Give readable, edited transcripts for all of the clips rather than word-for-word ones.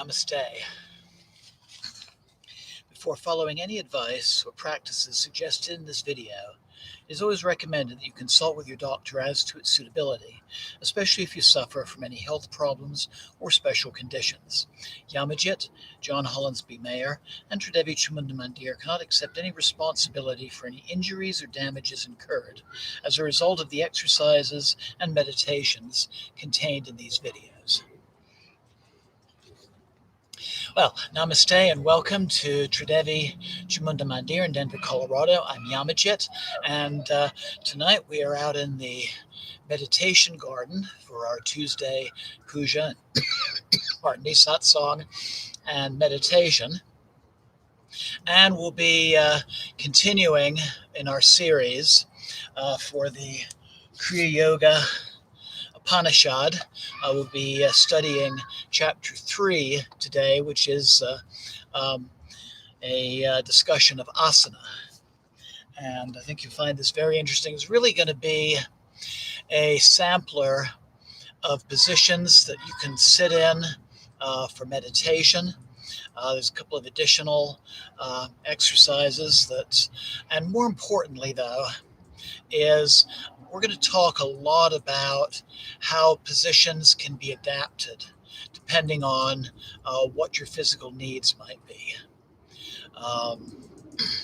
Namaste. Before following any advice or practices suggested in this video, it is always recommended that you consult with your doctor as to its suitability, especially if you suffer from any health problems or special conditions. Yamajit, John Hollinsby Mayer, and Tridevi Chamundamandir cannot accept any responsibility for any injuries or damages incurred as a result of the exercises and meditations contained in these videos. Well, namaste and welcome to Tridevi Chamundamandir in Denver, Colorado. I'm Yamajit, and tonight we are out in the meditation garden for our Tuesday Puja, satsang, and meditation. And we'll be continuing in our series for the Kriya Yoga Upanishad. We'll be studying chapter 3 today, which is a discussion of asana. And I think you'll find this very interesting. It's really going to be a sampler of positions that you can sit in for meditation. There's a couple of additional exercises that, and more importantly though, is we're going to talk a lot about how positions can be adapted depending on what your physical needs might be.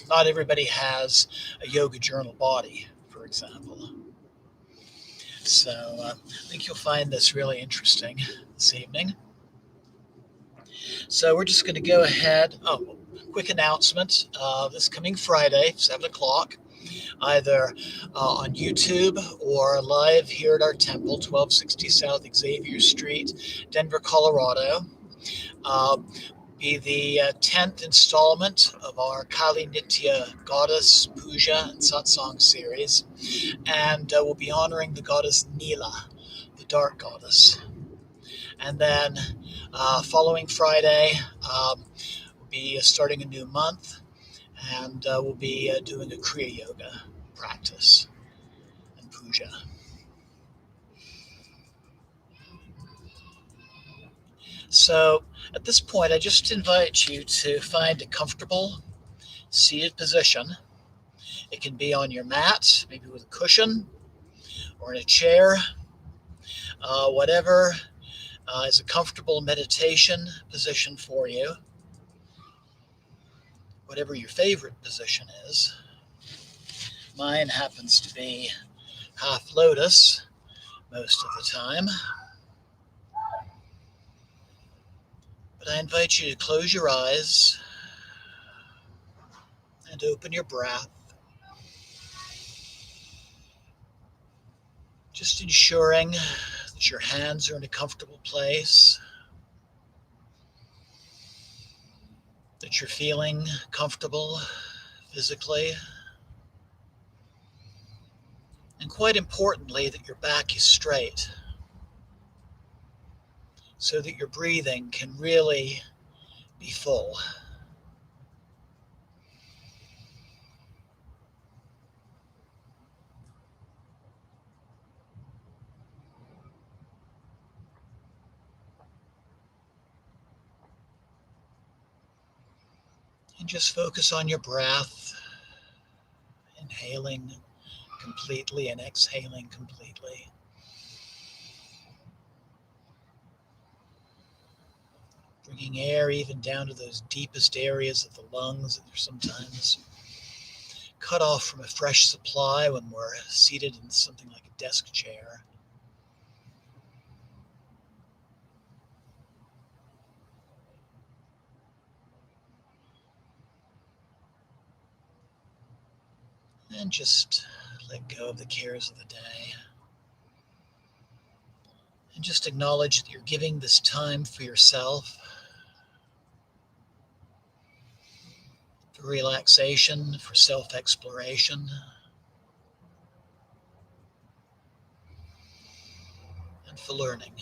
Not everybody has a yoga journal body, for example. So I think you'll find this really interesting this evening. So we're just going to go ahead. Oh, quick announcement. This coming Friday, 7 o'clock, either on YouTube or live here at our temple, 1260 South Xavier Street, Denver, Colorado. Be the 10th installment of our Kali Nitya Goddess Puja and Satsang series, and we'll be honoring the goddess Nila, the dark goddess. And then following Friday, we'll be starting a new month, and we'll be doing a Kriya Yoga practice and puja. So at this point, I just invite you to find a comfortable seated position. It can be on your mat, maybe with a cushion, or in a chair, whatever is a comfortable meditation position for you, whatever your favorite position is. Mine happens to be half lotus most of the time. But I invite you to close your eyes and open your breath, just ensuring that your hands are in a comfortable place, that you're feeling comfortable physically, and quite importantly, that your back is straight so that your breathing can really be full. And just focus on your breath, inhaling completely and exhaling completely. Bringing air even down to those deepest areas of the lungs that are sometimes cut off from a fresh supply when we're seated in something like a desk chair. And just let go of the cares of the day. And just acknowledge that you're giving this time for yourself, for relaxation, for self-exploration, and for learning.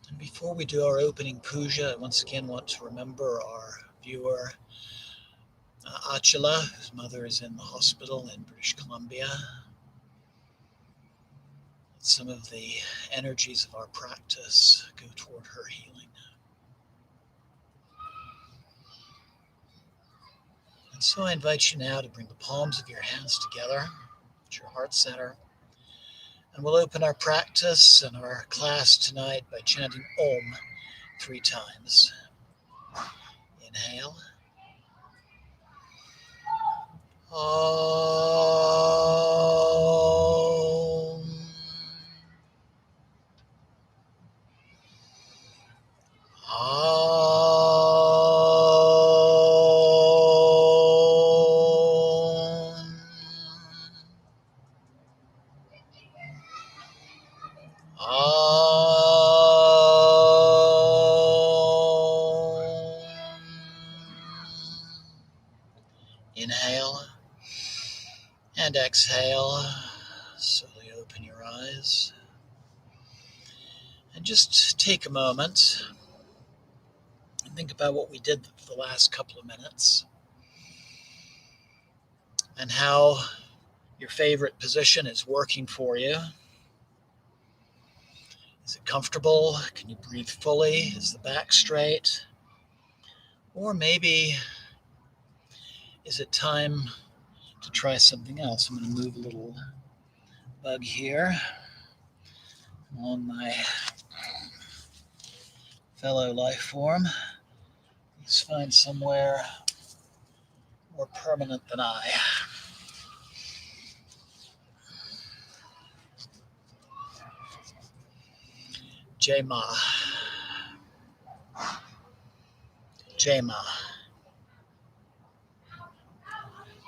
And before we do our opening puja, I once again want to remember our viewer, Achala, whose mother is in the hospital in British Columbia. some of the energies of our practice go toward her healing. And so I invite you now to bring the palms of your hands together at your heart center. And we'll open our practice and our class tonight by chanting Om 3 times. Inhale. Om. Inhale and exhale. Slowly open your eyes and just take a moment and think about what we did for the last couple of minutes and how your favorite position is working for you. Is it comfortable? Can you breathe fully? Is the back straight? Or maybe is it time to try something else? I'm going to move a little bug here along my fellow life form. Let's find somewhere more permanent than I. Jai Ma. Jai Ma.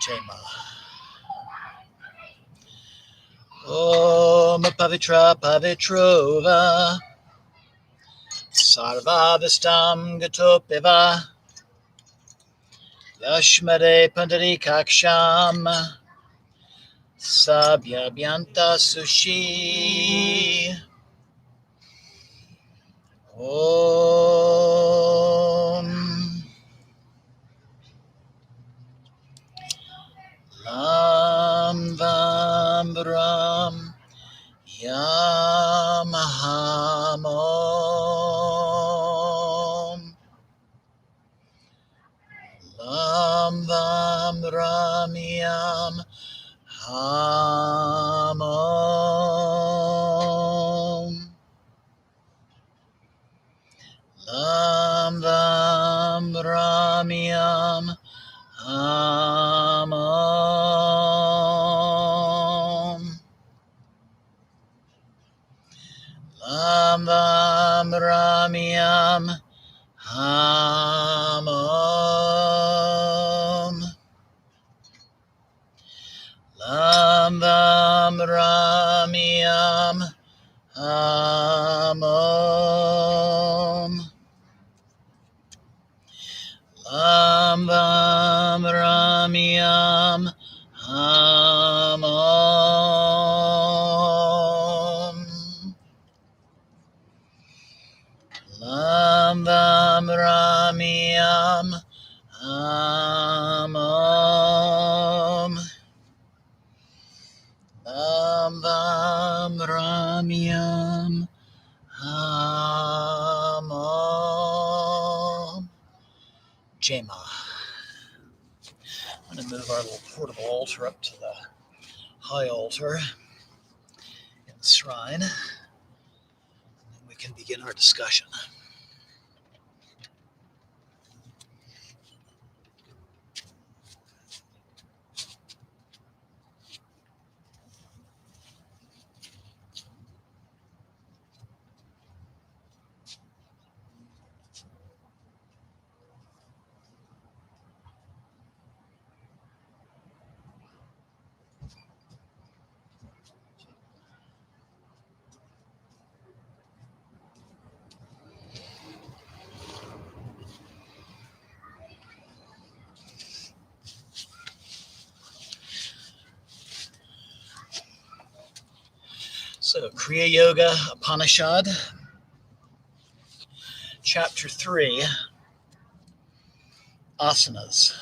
Jai Ma. Om Pavitra Pavitrova Sarva Vistam Gatopiva Yashmade Pandarikaksham Sabhyabhyanta Sushi Om Lam Vam Ram Yam Ham Om Lam Vam Ram Yam Ham Om Lam Vam Ram Yam Ham Om Lam Vam Ram Yam Ham Om Lam Vam Ram Yam Ham Om Lam Vam Ram Yam Ham Om Lam Vam Ram Yam Ham Om Lam Vam Ram Yam Ham Om. Jai Ma. I'm going to move our little portable altar up to the high altar in the shrine, and we can begin our discussion. So, Kriya Yoga Upanishad, Chapter 3, Asanas,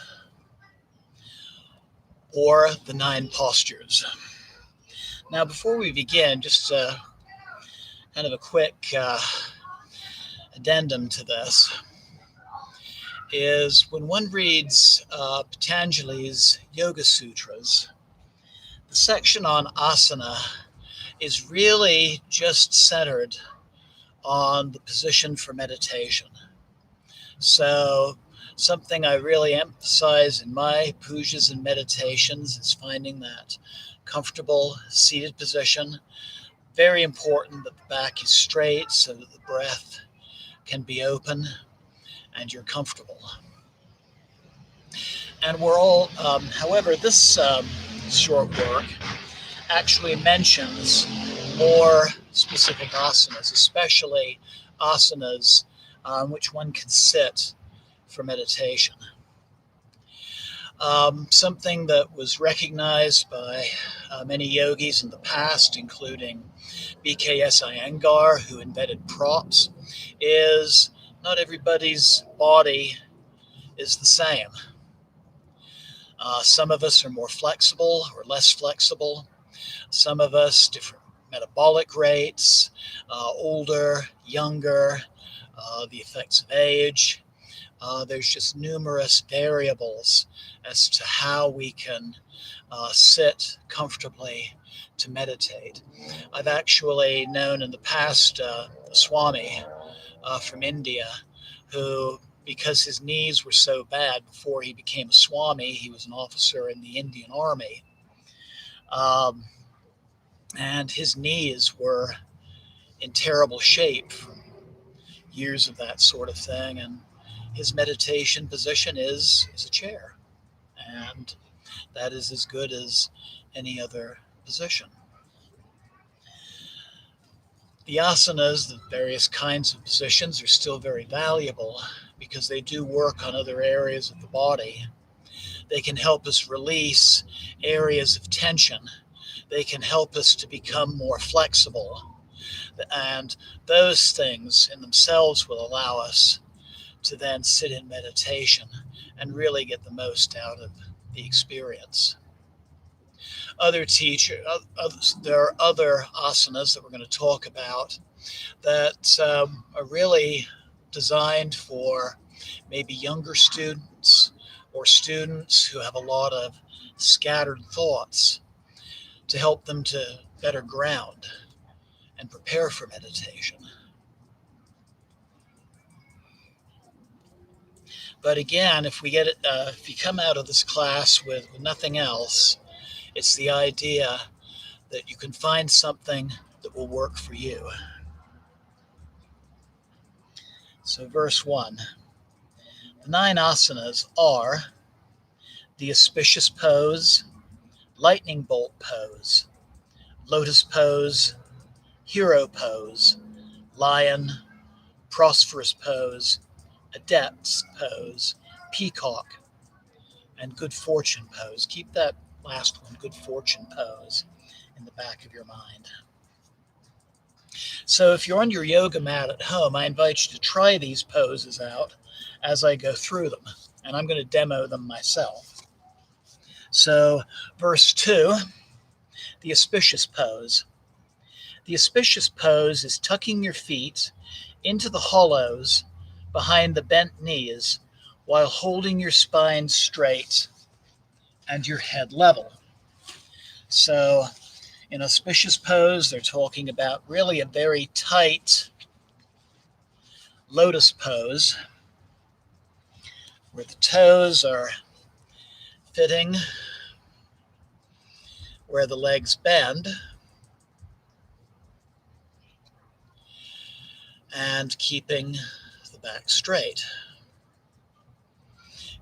or the 9 postures. Now, before we begin, just kind of a quick addendum to this is when one reads Patanjali's Yoga Sutras, the section on asana is really just centered on the position for meditation. So, something I really emphasize in my pujas and meditations is finding that comfortable seated position. Very important that the back is straight so that the breath can be open and you're comfortable. And we're all, however, this short work actually mentions more specific asanas, especially asanas on which one can sit for meditation. Something that was recognized by many yogis in the past, including BKS Iyengar, who invented props, is not everybody's body is the same. Some of us are more flexible or less flexible. Some of us, different metabolic rates, older, younger, the effects of age. There's just numerous variables as to how we can sit comfortably to meditate. I've actually known in the past a Swami from India who, because his knees were so bad before he became a Swami, he was an officer in the Indian Army. And his knees were in terrible shape from years of that sort of thing. And his meditation position is a chair. And that is as good as any other position. The asanas, the various kinds of positions, are still very valuable because they do work on other areas of the body. They can help us release areas of tension. They can help us to become more flexible. And those things in themselves will allow us to then sit in meditation and really get the most out of the experience. There are other asanas that we're going to talk about that are really designed for maybe younger students or students who have a lot of scattered thoughts, to help them to better ground and prepare for meditation. But again, if you come out of this class with nothing else, it's the idea that you can find something that will work for you. So, verse 1. The 9 asanas are the auspicious pose, lightning bolt pose, lotus pose, hero pose, lion, prosperous pose, adept's pose, peacock, and good fortune pose. Keep that last one, good fortune pose, in the back of your mind. So if you're on your yoga mat at home, I invite you to try these poses out as I go through them, and I'm going to demo them myself. So verse 2, the auspicious pose. The auspicious pose is tucking your feet into the hollows behind the bent knees while holding your spine straight and your head level. So in auspicious pose, they're talking about really a very tight lotus pose where the toes are fitting where the legs bend and keeping the back straight.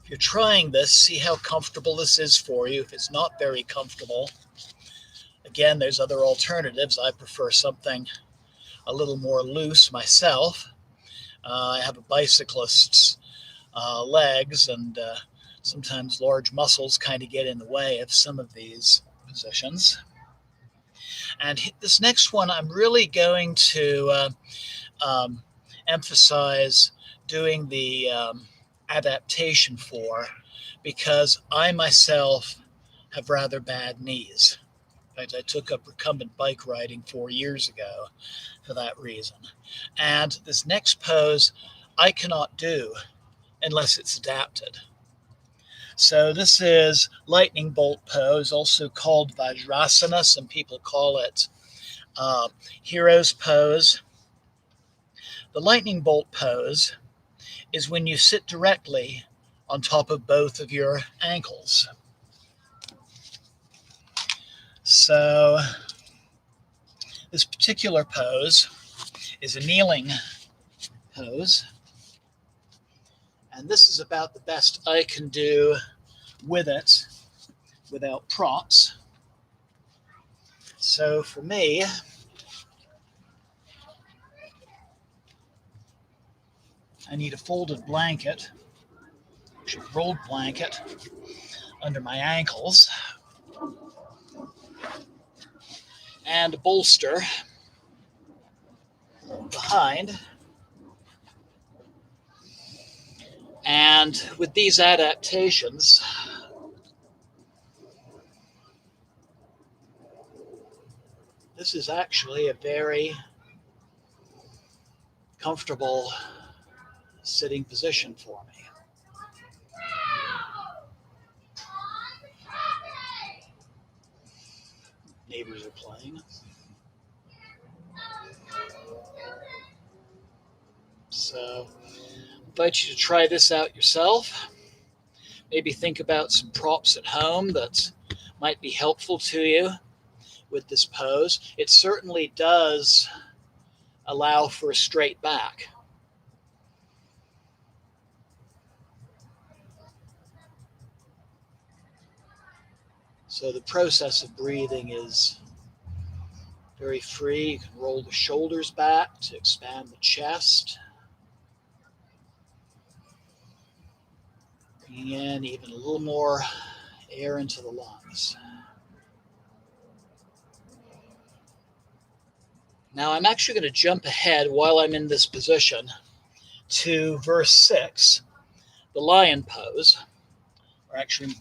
If you're trying this, see how comfortable this is for you. If it's not very comfortable, again, there's other alternatives. I prefer something a little more loose myself. I have a bicyclist's legs, and sometimes large muscles kind of get in the way of some of these positions. And this next one, I'm really going to emphasize doing the adaptation for, because I myself have rather bad knees. In fact, I took up recumbent bike riding 4 years ago for that reason. And this next pose I cannot do unless it's adapted. So this is lightning bolt pose, also called Vajrasana. Some people call it hero's pose. The lightning bolt pose is when you sit directly on top of both of your ankles. So this particular pose is a kneeling pose. And this is about the best I can do with it without props. So for me, I need a folded blanket, actually a rolled blanket, under my ankles, and a bolster behind. And with these adaptations, this is actually a very comfortable sitting position for me. Neighbors are playing. So I invite you to try this out yourself. Maybe think about some props at home that might be helpful to you with this pose. It certainly does allow for a straight back. So the process of breathing is very free. You can roll the shoulders back to expand the chest. Bringing in even a little more air into the lungs. Now I'm actually going to jump ahead while I'm in this position to verse 6, the lion pose. Or actually,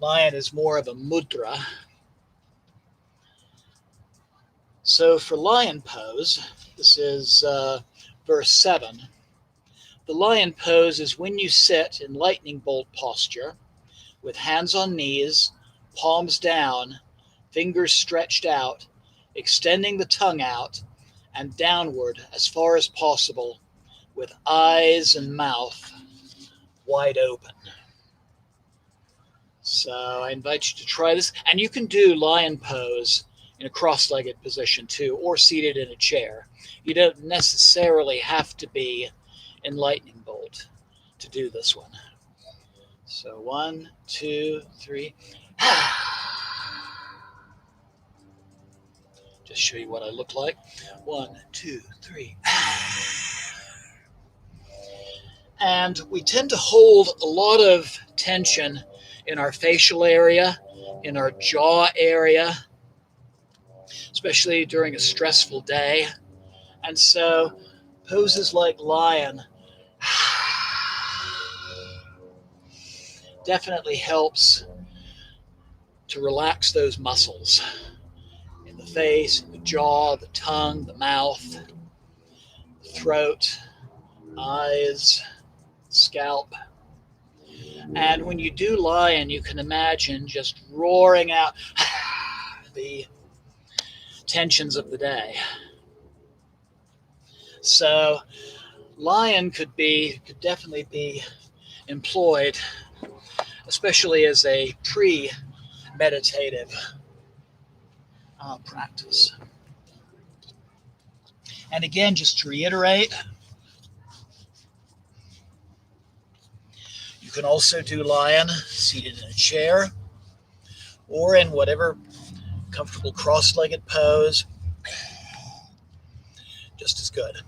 lion is more of a mudra. So for lion pose, this is verse 7. The lion pose is when you sit in lightning bolt posture with hands on knees, palms down, fingers stretched out, extending the tongue out and downward as far as possible with eyes and mouth wide open. So I invite you to try this. And you can do lion pose in a cross-legged position too, or seated in a chair. You don't necessarily have to be in lightning bolt to do this one. So 1, 2, 3. Just show you what I look like. 1, 2, 3. And we tend to hold a lot of tension in our facial area, in our jaw area, especially during a stressful day. And so poses like lion definitely helps to relax those muscles in the face, in the jaw, the tongue, the mouth, the throat, eyes, scalp. And when you do lion, you can imagine just roaring out the tensions of the day. So lion could definitely be employed, especially as a pre-meditative practice. And again, just to reiterate, you can also do lion seated in a chair or in whatever comfortable cross-legged pose, just as good.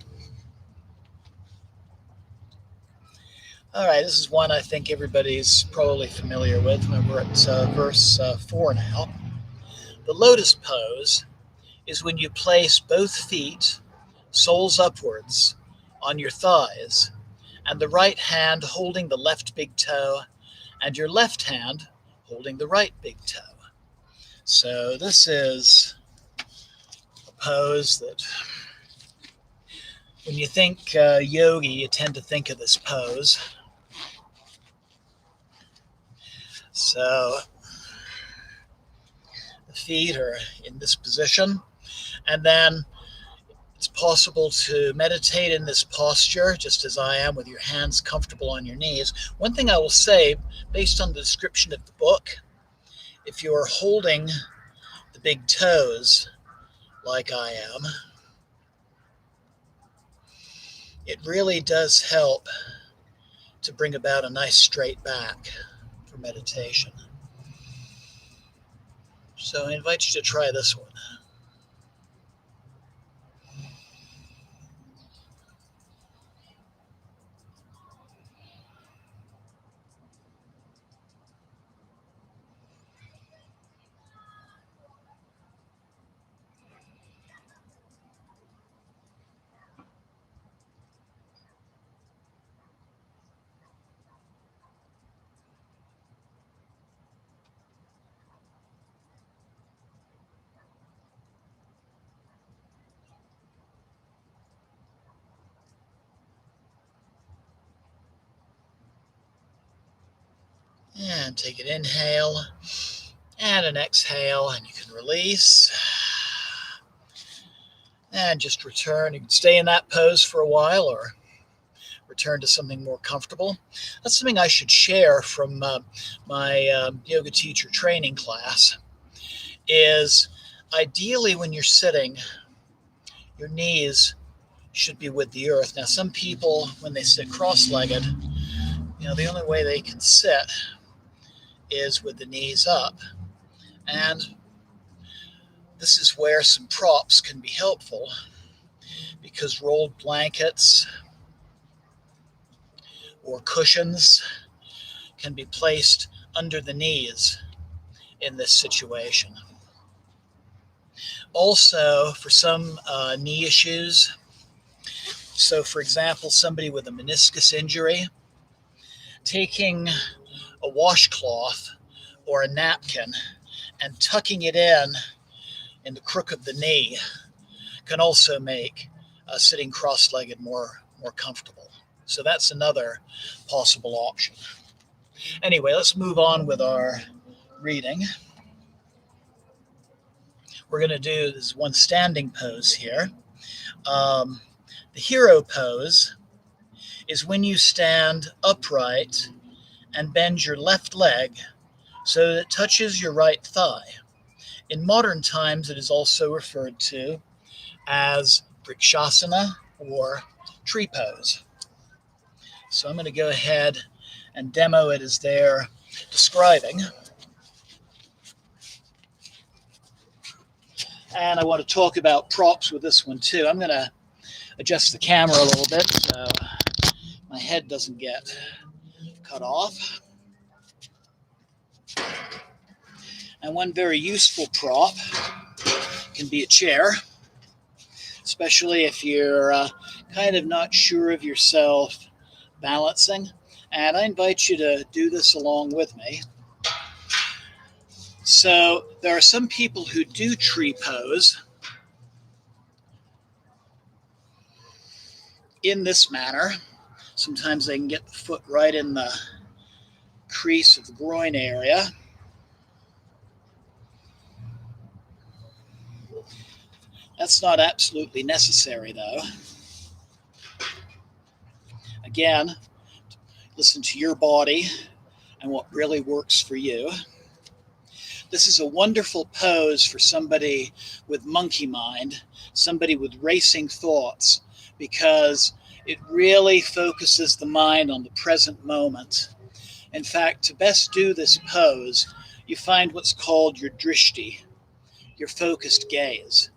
All right, this is one I think everybody's probably familiar with. We're at verse 4 now. The lotus pose is when you place both feet, soles upwards, on your thighs, and the right hand holding the left big toe, and your left hand holding the right big toe. So this is a pose that when you think yogi, you tend to think of this pose. So the feet are in this position, and then it's possible to meditate in this posture, just as I am, with your hands comfortable on your knees. One thing I will say, based on the description of the book, if you're holding the big toes like I am, it really does help to bring about a nice straight back for meditation. So I invite you to try this one. And take an inhale and an exhale, and you can release. And just return. You can stay in that pose for a while or return to something more comfortable. That's something I should share from my yoga teacher training class, is ideally when you're sitting, your knees should be with the earth. Now, some people, when they sit cross-legged, the only way they can sit is with the knees up. And this is where some props can be helpful, because rolled blankets or cushions can be placed under the knees in this situation. Also, for some knee issues, so for example, somebody with a meniscus injury, taking a washcloth or a napkin and tucking it in the crook of the knee can also make sitting cross-legged more comfortable. So that's another possible option. Anyway, let's move on with our reading. We're going to do this one standing pose here. The hero pose is when you stand upright and bend your left leg so that it touches your right thigh. In modern times, it is also referred to as Vrikshasana or tree pose. So I'm going to go ahead and demo it as they're describing. And I want to talk about props with this one too. I'm going to adjust the camera a little bit so my head doesn't get cut off. And one very useful prop can be a chair, especially if you're kind of not sure of yourself balancing. And I invite you to do this along with me. So there are some people who do tree pose in this manner. Sometimes they can get the foot right in the crease of the groin area. That's not absolutely necessary, though. Again, listen to your body and what really works for you. This is a wonderful pose for somebody with monkey mind, somebody with racing thoughts, because it really focuses the mind on the present moment. In fact, to best do this pose, you find what's called your drishti, your focused gaze.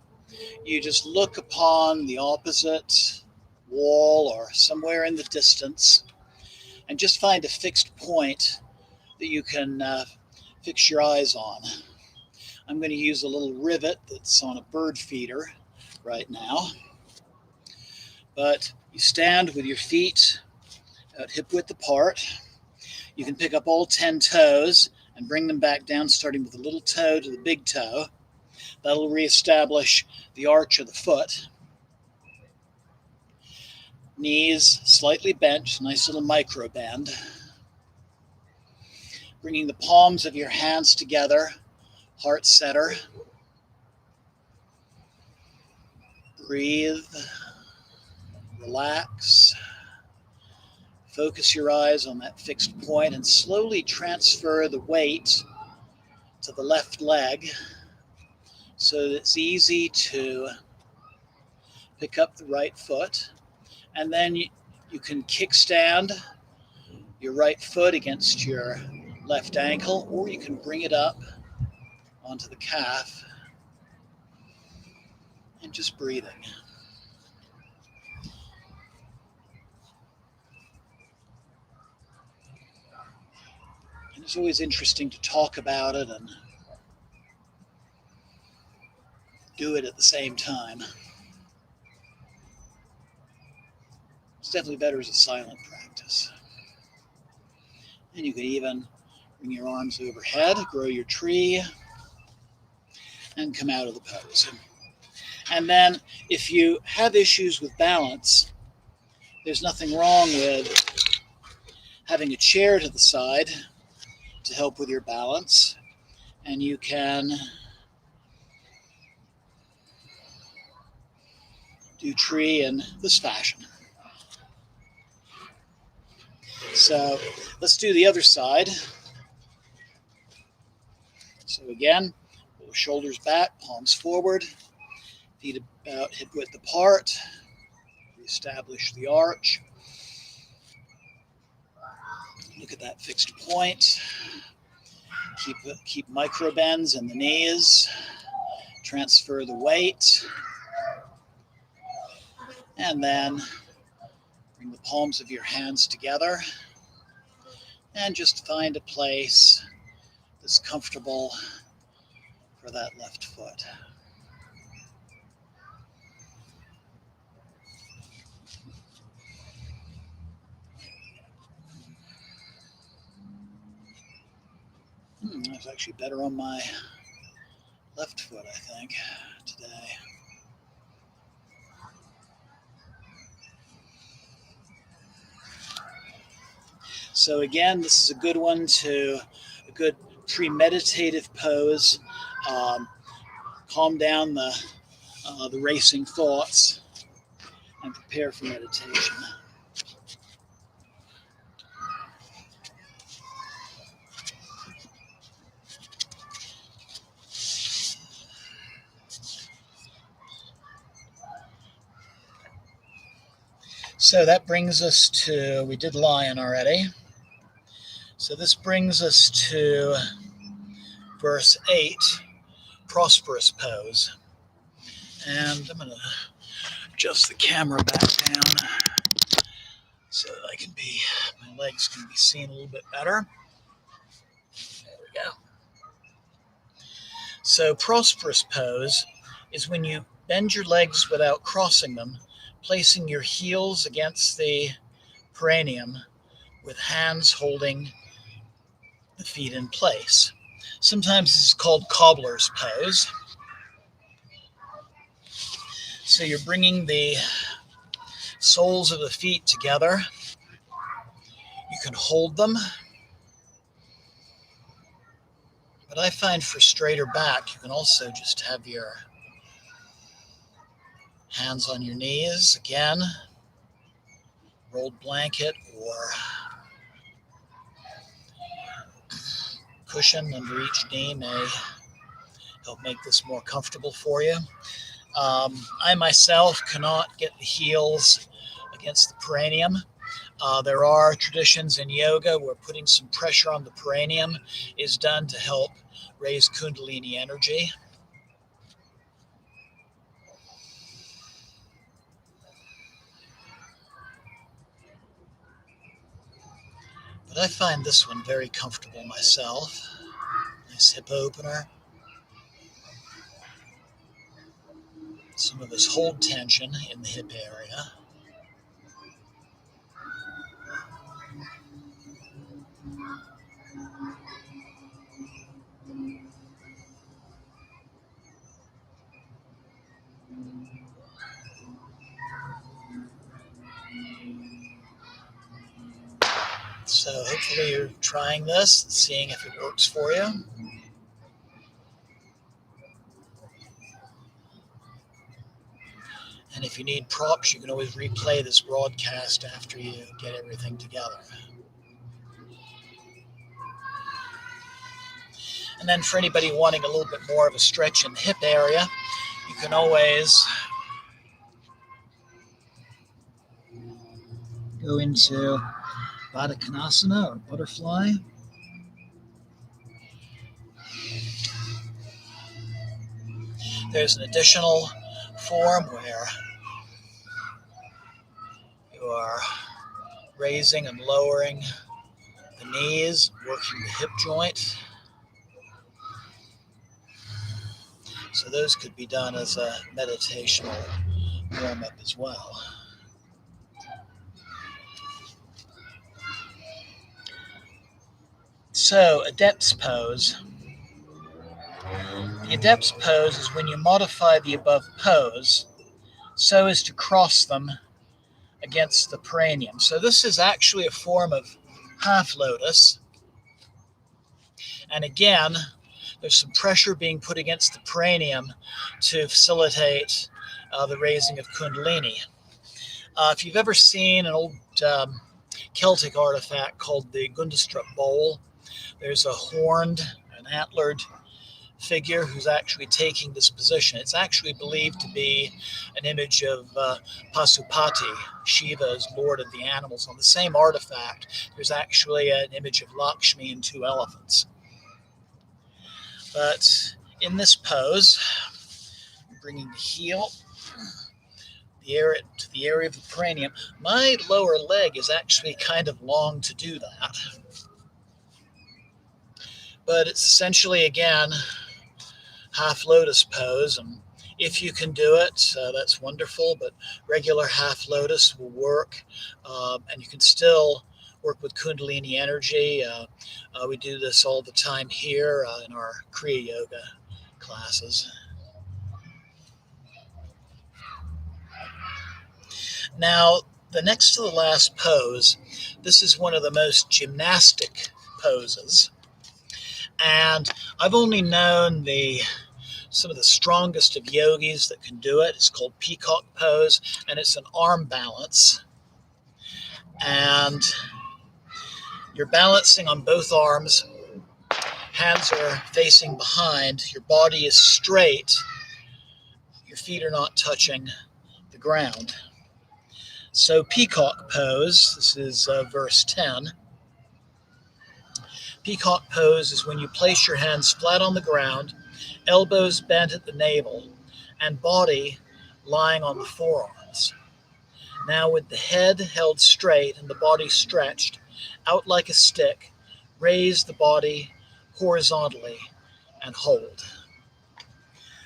You just look upon the opposite wall or somewhere in the distance and just find a fixed point that you can fix your eyes on. I'm going to use a little rivet that's on a bird feeder right now. But you stand with your feet at hip width apart. You can pick up all 10 toes and bring them back down, starting with the little toe to the big toe. That'll reestablish the arch of the foot. Knees slightly bent, nice little micro bend. Bringing the palms of your hands together, heart center. Breathe, relax. Focus your eyes on that fixed point and slowly transfer the weight to the left leg so that it's easy to pick up the right foot. And then you can kickstand your right foot against your left ankle, or you can bring it up onto the calf and just breathing. And it's always interesting to talk about it and do it at the same time. It's definitely better as a silent practice. And you could even bring your arms overhead, grow your tree, and come out of the pose. And then if you have issues with balance, there's nothing wrong with having a chair to the side to help with your balance. And you can do tree in this fashion. So let's do the other side. So again, pull shoulders back, palms forward, feet about hip width apart. Reestablish the arch. Look at that fixed point. Keep micro bends in the knees. Transfer the weight. And then bring the palms of your hands together. And just find a place that's comfortable for that left foot. That's actually better on my left foot, I think, today. So again, this is a good one a good pre-meditative pose. Calm down the racing thoughts and prepare for meditation. So that brings us to, we did lion already. So this brings us to verse 8, prosperous pose. And I'm going to adjust the camera back down so that my legs can be seen a little bit better. There we go. So prosperous pose is when you bend your legs without crossing them, placing your heels against the perineum with hands holding the feet in place. Sometimes this is called cobbler's pose. So you're bringing the soles of the feet together. You can hold them. But I find for straighter back, you can also just have your hands on your knees. Again, rolled blanket or cushion under each knee may help make this more comfortable for you. I myself cannot get the heels against the perineum. There are traditions in yoga where putting some pressure on the perineum is done to help raise Kundalini energy. But I find this one very comfortable myself. Nice hip opener. Some of us hold tension in the hip area. So hopefully you're trying this and seeing if it works for you. And if you need props, you can always replay this broadcast after you get everything together. And then for anybody wanting a little bit more of a stretch in the hip area, you can always go into Baddha Konasana or butterfly. There's an additional form where you are raising and lowering the knees, working the hip joint. So those could be done as a meditational warm-up as well. So, Adept's Pose. The Adept's Pose is when you modify the above pose so as to cross them against the perineum. So this is actually a form of half lotus. And again, there's some pressure being put against the perineum to facilitate the raising of Kundalini. If you've ever seen an old Celtic artifact called the Gundestrup bowl, there's a horned, an antlered figure who's actually taking this position. It's actually believed to be an image of Pasupati, Shiva as lord of the animals. On the same artifact, there's actually an image of Lakshmi and two elephants. But in this pose, bringing the heel to the area of the perineum, my lower leg is actually kind of long to do that. But it's essentially, again, half lotus pose, and if you can do it, that's wonderful, but regular half lotus will work, and you can still work with Kundalini energy. We do this all the time here in our Kriya yoga classes. Now, the next to the last pose, this is one of the most gymnastic poses, and I've only known some of the strongest of yogis that can do it. It's called peacock pose, and it's an arm balance. And you're balancing on both arms. Hands are facing behind. Your body is straight. Your feet are not touching the ground. So peacock pose, this is verse 10. Peacock pose is when you place your hands flat on the ground, elbows bent at the navel, and body lying on the forearms. Now with the head held straight and the body stretched out like a stick, raise the body horizontally and hold.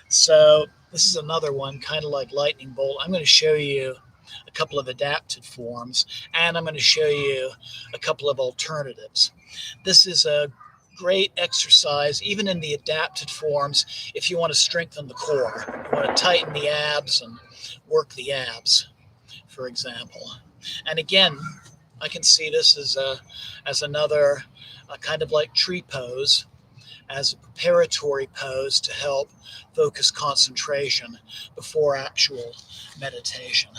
So this is another one, kind of like lightning bolt. I'm going to show you a couple of adapted forms, and I'm going to show you a couple of alternatives. This is a great exercise, even in the adapted forms, if you want to strengthen the core. You want to tighten the abs and work the abs, for example. And again, I can see this as another kind of like tree pose, as a preparatory pose to help focus concentration before actual meditation.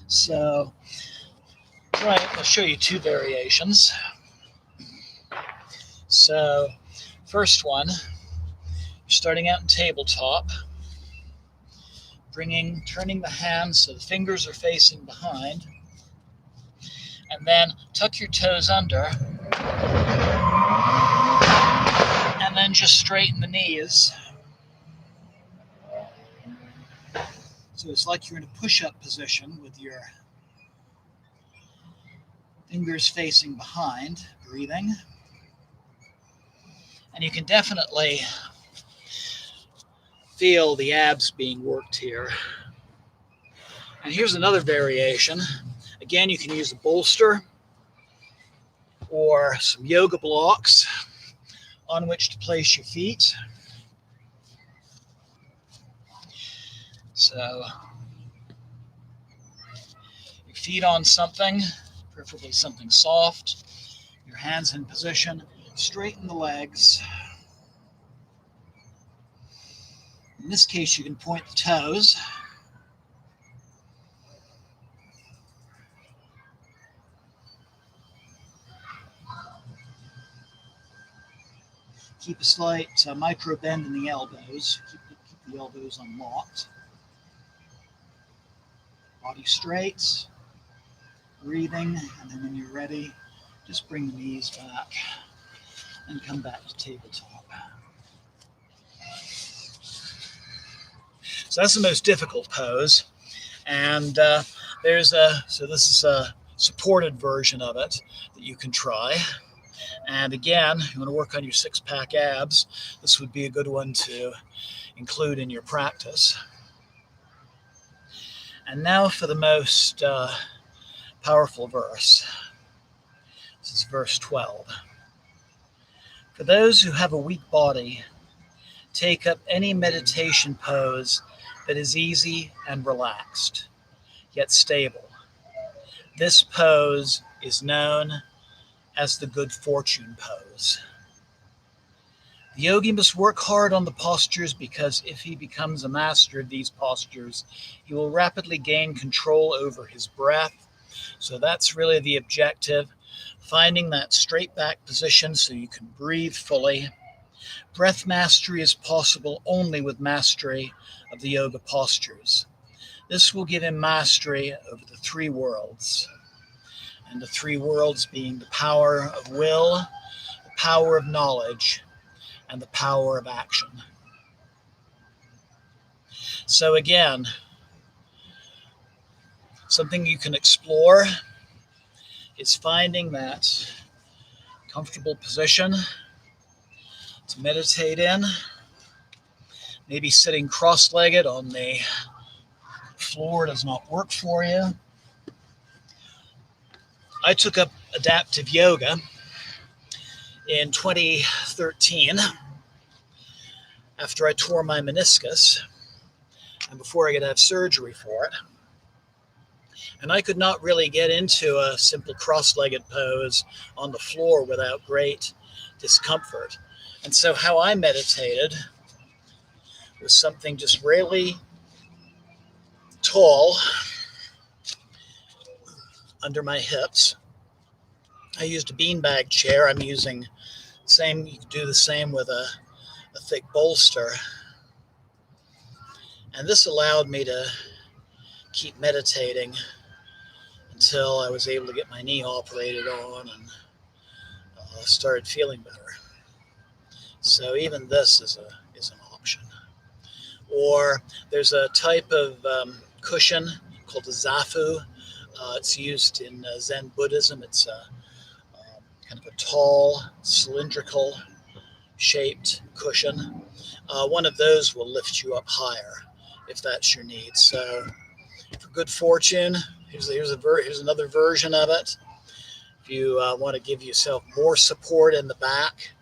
So, right, I'll show you two variations. So, first one, you're starting out in tabletop, turning the hands so the fingers are facing behind, and then tuck your toes under, and then just straighten the knees. So it's like you're in a push-up position with your fingers facing behind, breathing. And you can definitely feel the abs being worked here. And here's another variation. Again, you can use a bolster or some yoga blocks on which to place your feet. So feet on something, preferably something soft. Your hands in position. Straighten the legs. In this case, you can point the toes. Keep a slight micro bend in the elbows. Keep the elbows unlocked. Body straight. Breathing, and then when you're ready, just bring the knees back and come back to tabletop. So that's the most difficult pose. And this is a supported version of it that you can try. And again, you want to work on your six-pack abs. This would be a good one to include in your practice. And now for the most powerful verse. This is verse 12. For those who have a weak body, take up any meditation pose that is easy and relaxed, yet stable. This pose is known as the good fortune pose. The yogi must work hard on the postures because if he becomes a master of these postures, he will rapidly gain control over his breath. So that's really the objective, finding that straight back position so you can breathe fully. Breath mastery is possible only with mastery of the yoga postures. This will give him mastery over the three worlds, and the three worlds being the power of will, the power of knowledge, and the power of action. So again, something you can explore is finding that comfortable position to meditate in. Maybe sitting cross-legged on the floor does not work for you. I took up adaptive yoga in 2013 after I tore my meniscus and before I could have surgery for it. And I could not really get into a simple cross-legged pose on the floor without great discomfort. And so how I meditated was something just really tall under my hips. I used a beanbag chair. I'm using you can do the same with a thick bolster. And this allowed me to keep meditating until I was able to get my knee operated on and started feeling better. So even this is an option. Or there's a type of cushion called a zafu. It's used in Zen Buddhism. It's kind of a tall, cylindrical shaped cushion. One of those will lift you up higher if that's your need. So for good fortune, here's another version of it. If you want to give yourself more support in the back,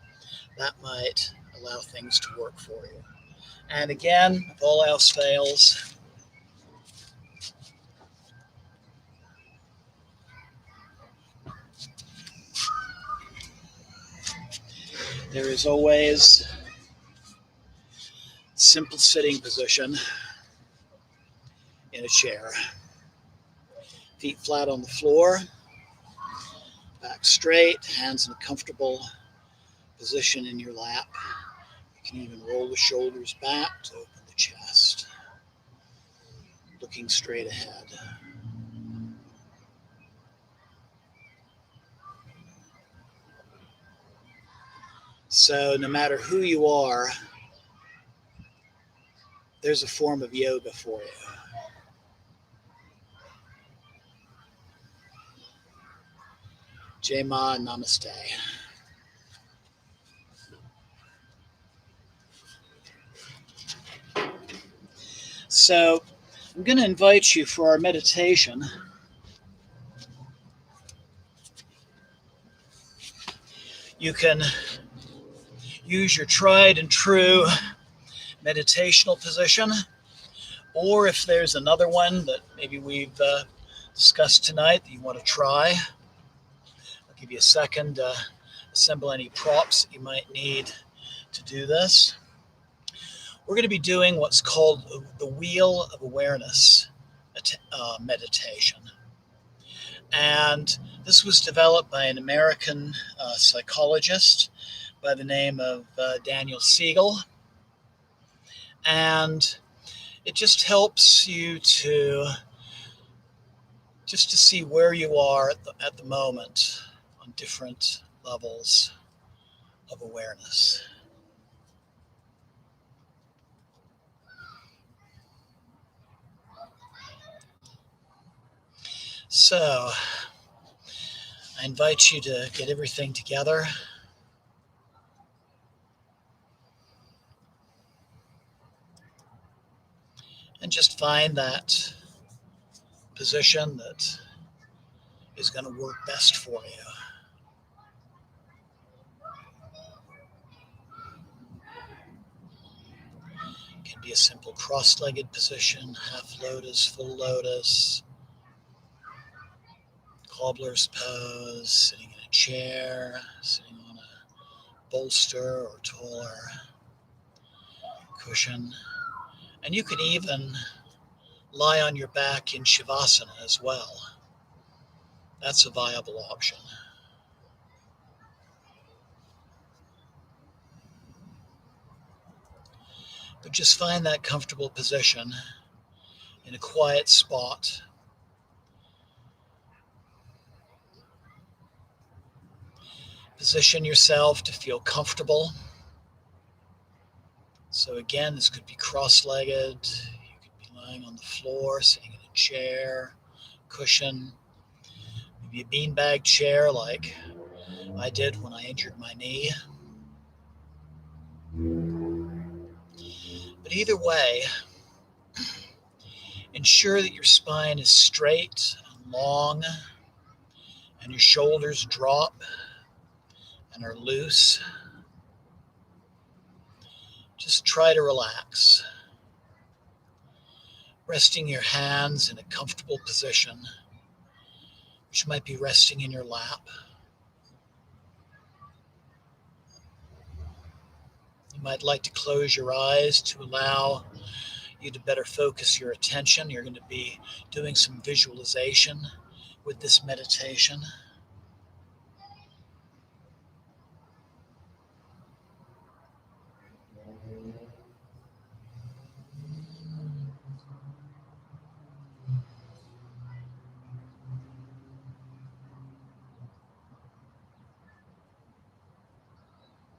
that might allow things to work for you. And again, if all else fails, there is always simple sitting position in a chair. Feet flat on the floor, back straight, hands in a comfortable position in your lap. You can even roll the shoulders back to open the chest. Looking straight ahead. So no matter who you are, there's a form of yoga for you. Jai Ma, namaste. So I'm going to invite you for our meditation. You can use your tried and true meditational position, or if there's another one that maybe we've discuss tonight that you want to try. I'll give you a second to assemble any props that you might need to do this. We're going to be doing what's called the Wheel of Awareness meditation. And this was developed by an American psychologist by the name of Daniel Siegel. And it just helps you to see where you are at the moment on different levels of awareness. So I invite you to get everything together. And just find that position that is going to work best for you. It can be a simple cross-legged position, half lotus, full lotus, cobbler's pose, sitting in a chair, sitting on a bolster or taller cushion. And you can even lie on your back in Shavasana as well. That's a viable option. But just find that comfortable position in a quiet spot. Position yourself to feel comfortable. So again, this could be cross-legged. You could be lying on the floor, sitting in a chair, cushion, maybe a beanbag chair like I did when I injured my knee. But either way, ensure that your spine is straight and long and your shoulders drop and are loose. Just try to relax. Resting your hands in a comfortable position, which might be resting in your lap. You might like to close your eyes to allow you to better focus your attention. You're going to be doing some visualization with this meditation.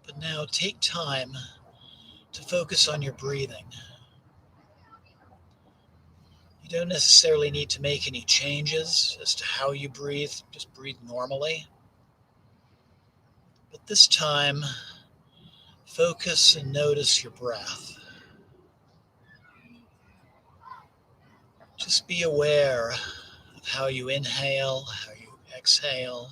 But now take time to focus on your breathing. You don't necessarily need to make any changes as to how you breathe. Just breathe normally. But this time, focus and notice your breath. Just be aware of how you inhale, how you exhale.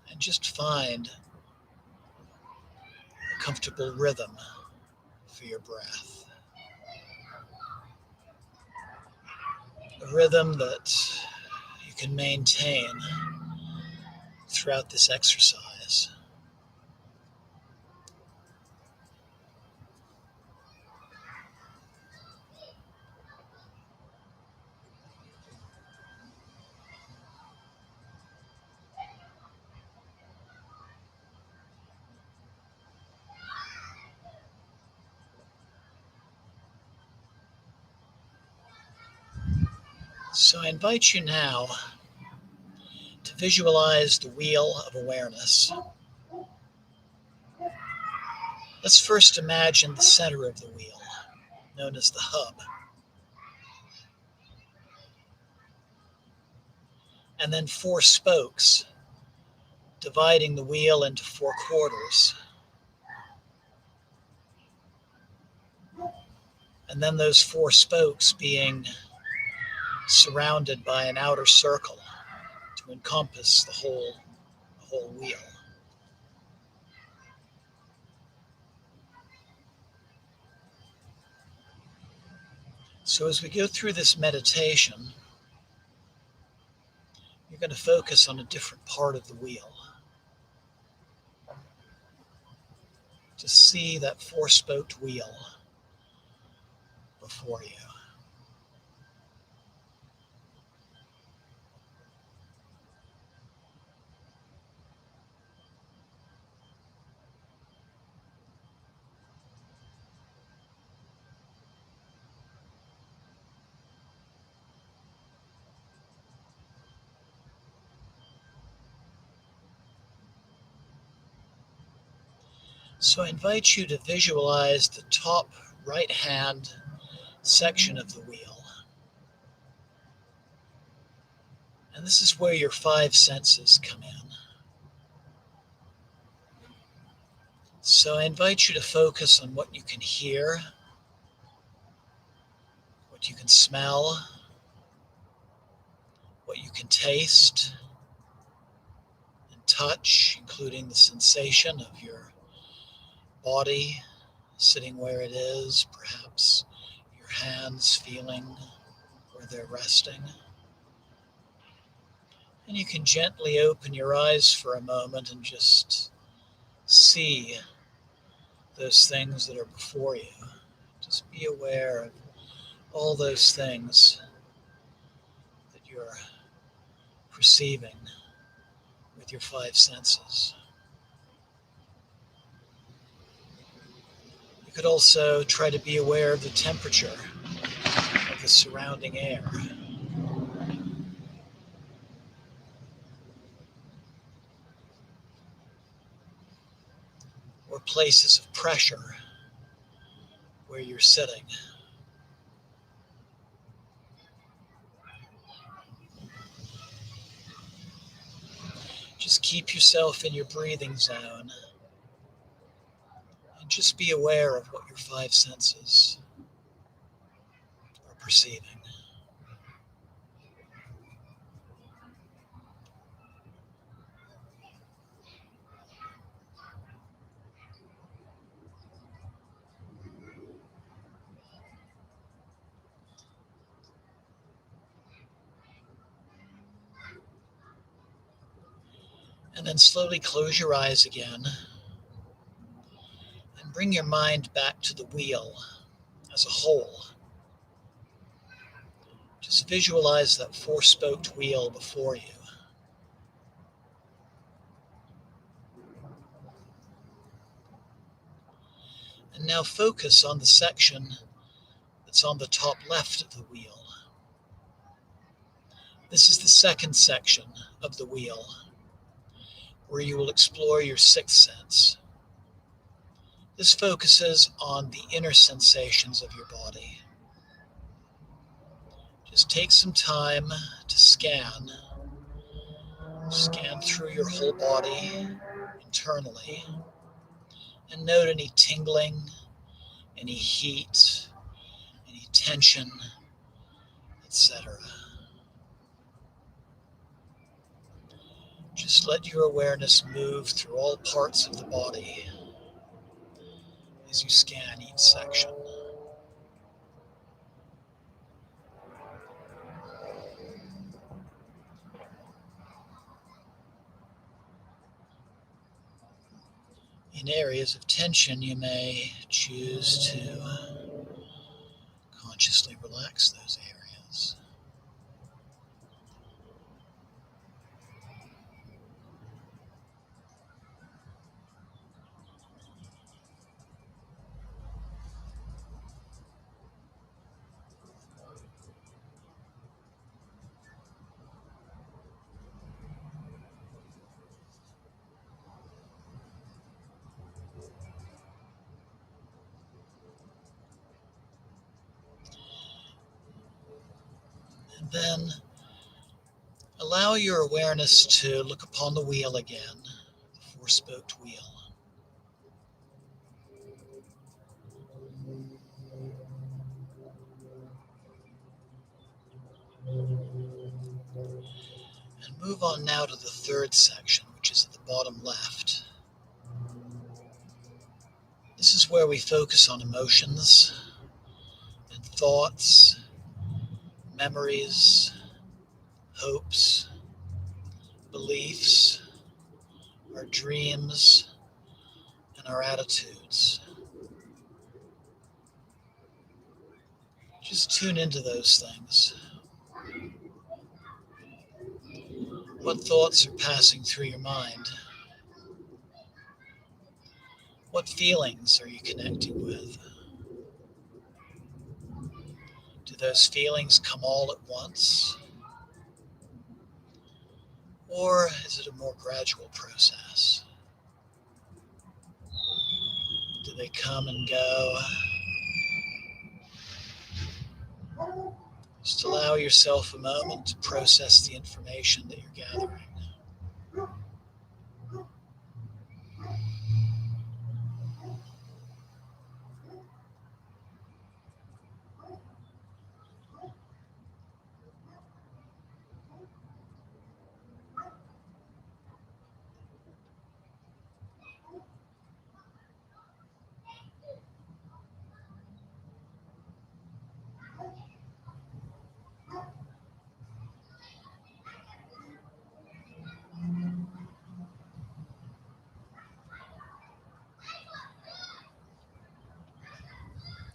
And just find a comfortable rhythm for your breath. A rhythm that you can maintain throughout this exercise. So I invite you now to visualize the wheel of awareness. Let's first imagine the center of the wheel, known as the hub. And then 4 spokes, dividing the wheel into 4 quarters. And then those 4 spokes being surrounded by an outer circle to encompass the whole wheel. So as we go through this meditation, you're going to focus on a different part of the wheel. To see that four-spoked wheel before you. So I invite you to visualize the top right-hand section of the wheel. And this is where your five senses come in. So I invite you to focus on what you can hear, what you can smell, what you can taste and touch, including the sensation of your body sitting where it is, perhaps your hands feeling where they're resting. And you can gently open your eyes for a moment and just see those things that are before you. Just be aware of all those things that you're perceiving with your five senses. You could also try to be aware of the temperature of the surrounding air. Or places of pressure where you're sitting. Just keep yourself in your breathing zone and just be aware of what your five senses are perceiving. And then slowly close your eyes again and bring your mind back to the wheel as a whole. Just visualize that four-spoked wheel before you. And now focus on the section that's on the top left of the wheel. This is the second section of the wheel, where you will explore your sixth sense. This focuses on the inner sensations of your body. Just take some time to scan through your whole body internally and note any tingling, any heat, any tension, etc. Just let your awareness move through all parts of the body as you scan each section. In areas of tension, you may choose to consciously relax those areas. And then allow your awareness to look upon the wheel again, the four-spoked wheel. And move on now to the third section, which is at the bottom left. This is where we focus on emotions and thoughts memories, hopes, beliefs, our dreams, and our attitudes. Just tune into those things. What thoughts are passing through your mind? What feelings are you connecting with? Do those feelings come all at once? Or is it a more gradual process? Do they come and go? Just allow yourself a moment to process the information that you're gathering.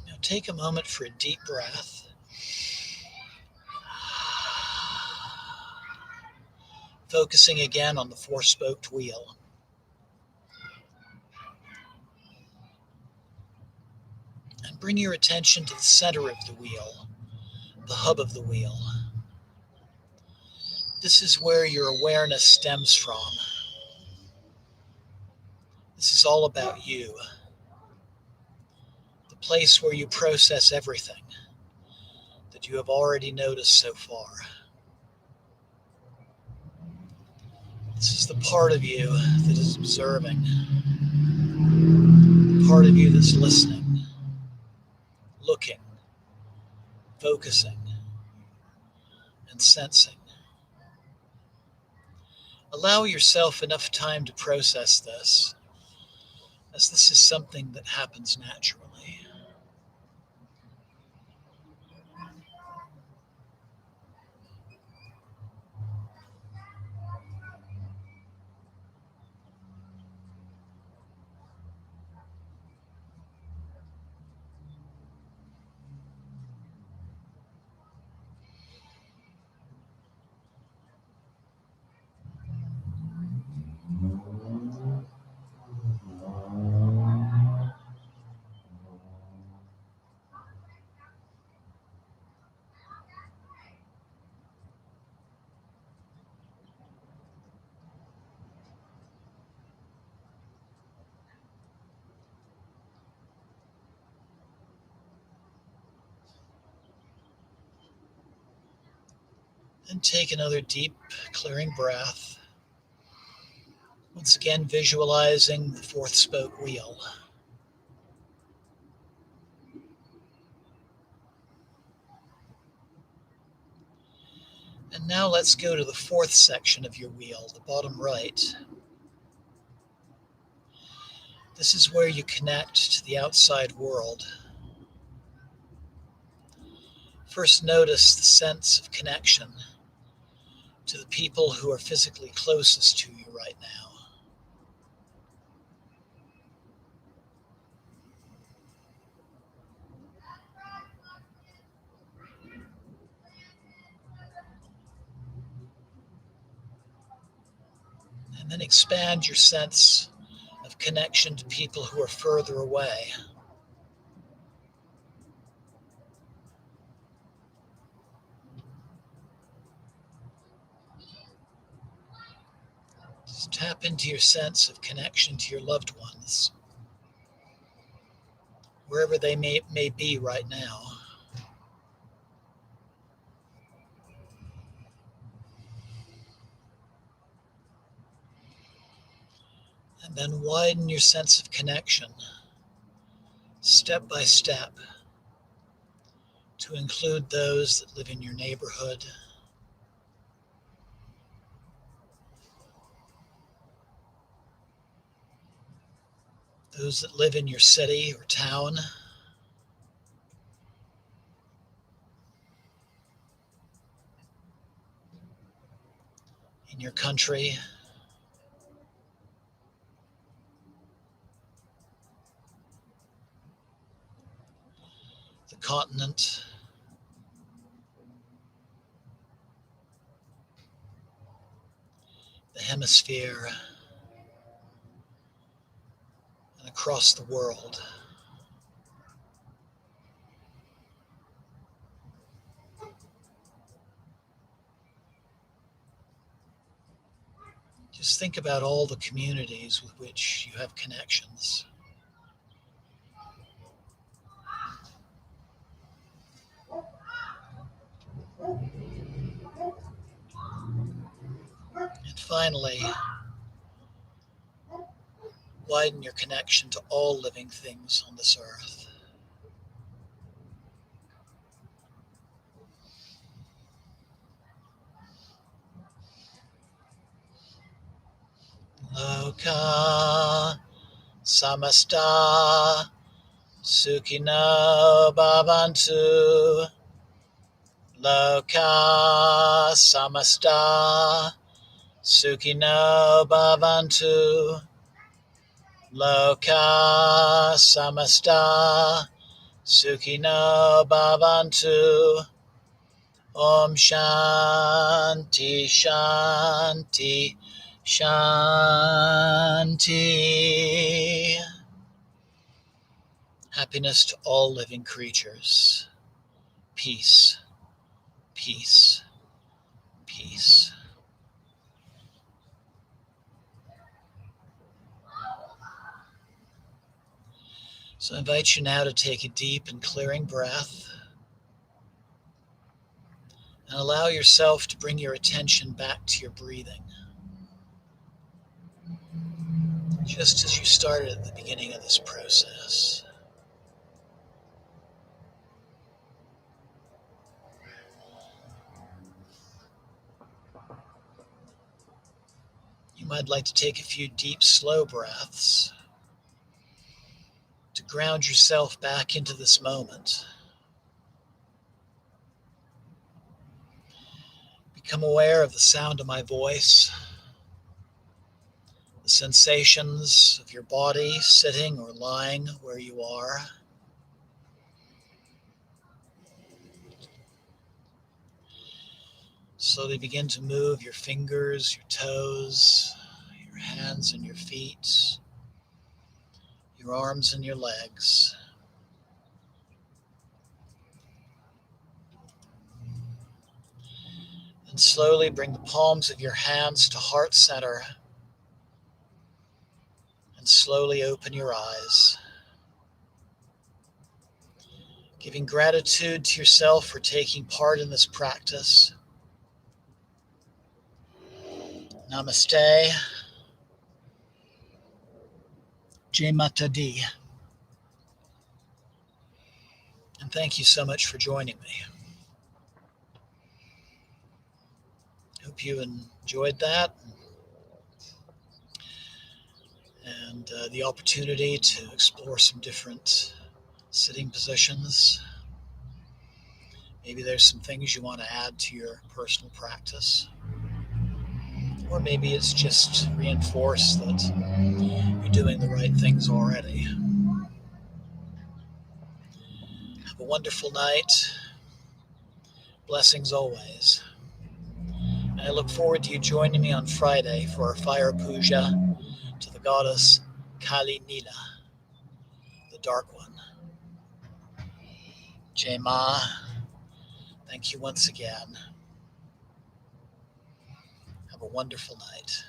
Now take a moment for a deep breath. Focusing again on the four-spoked wheel. And bring your attention to the center of the wheel, the hub of the wheel. This is where your awareness stems from. This is all about you. The place where you process everything that you have already noticed so far. This is the part of you that is observing, the part of you that's listening, looking, focusing, and sensing. Allow yourself enough time to process this, as this is something that happens naturally. And take another deep, clearing breath. Once again, visualizing the fourth spoke wheel. And now let's go to the fourth section of your wheel, the bottom right. This is where you connect to the outside world. First, notice the sense of connection to the people who are physically closest to you right now. And then expand your sense of connection to people who are further away. Just tap into your sense of connection to your loved ones, wherever they may be right now. And then widen your sense of connection, step by step, to include those that live in your neighborhood, those that live in your city or town, in your country, the continent, the hemisphere, and across the world. Just think about all the communities with which you have connections. And finally, widen your connection to all living things on this earth. Loka samasta sukhino bhavantu. Loka samasta sukhino bhavantu. Loka samasta sukhino bhavantu. Om Shanti Shanti Shanti. Happiness to all living creatures. Peace, peace, peace. So I invite you now to take a deep and clearing breath and allow yourself to bring your attention back to your breathing. Just as you started at the beginning of this process. You might like to take a few deep, slow breaths to ground yourself back into this moment. Become aware of the sound of my voice, the sensations of your body sitting or lying where you are. Slowly begin to move your fingers, your toes, your hands and your feet, your arms and your legs. And slowly bring the palms of your hands to heart center and slowly open your eyes. Giving gratitude to yourself for taking part in this practice. Namaste. Jai Mata Di. And thank you so much for joining me. Hope you enjoyed that and the opportunity to explore some different sitting positions. Maybe there's some things you want to add to your personal practice. Or maybe it's just reinforce that you're doing the right things already. Have a wonderful night. Blessings always. And I look forward to you joining me on Friday for our fire puja to the goddess Kali Nila, the Dark One. Jai Ma, thank you once again. Have a wonderful night.